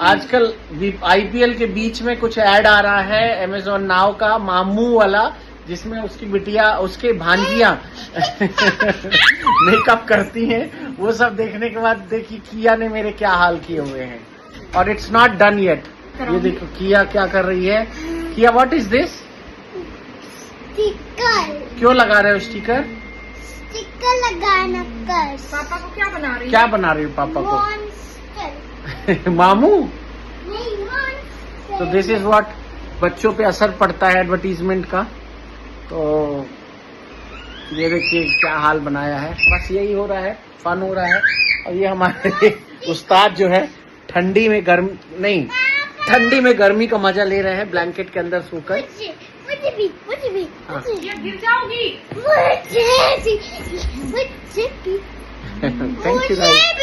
आजकल IPL के बीच में कुछ ऐड आ रहा है Amazon नाउ का, मामू वाला, जिसमें उसकी बिटिया, उसके भांजियां मेकअप करती हैं। वो सब देखने के बाद देखिए किया ने मेरे क्या हाल किए हुए हैं। और इट्स नॉट डन येट। ये देखो किया क्या कर रही है। किया, व्हाट इज दिस? स्टिकर। क्यों लगा रहे हो स्टिकर? स्टिकर लगाना कर। पापा को क्या बना रही है? क्या बना रही हो पापा को? मॉन्स्टर। मामू। नहीं, मॉन्स्टर। तो दिस इज व्हाट, बच्चों पे असर पड़ता है एडवर्टीजमेंट का। तो ये देखिए क्या हाल बनाया है। बस यही हो रहा है, फन हो रहा है। और ये हमारे उस्ताद जो है ठंडी में गर्मी का मजा ले रहे हैं ब्लैंकेट के अंदर सोकर। मुझे भी हाँ। ये गिर जाओगी। मुझे भी थैंक यू गाइस।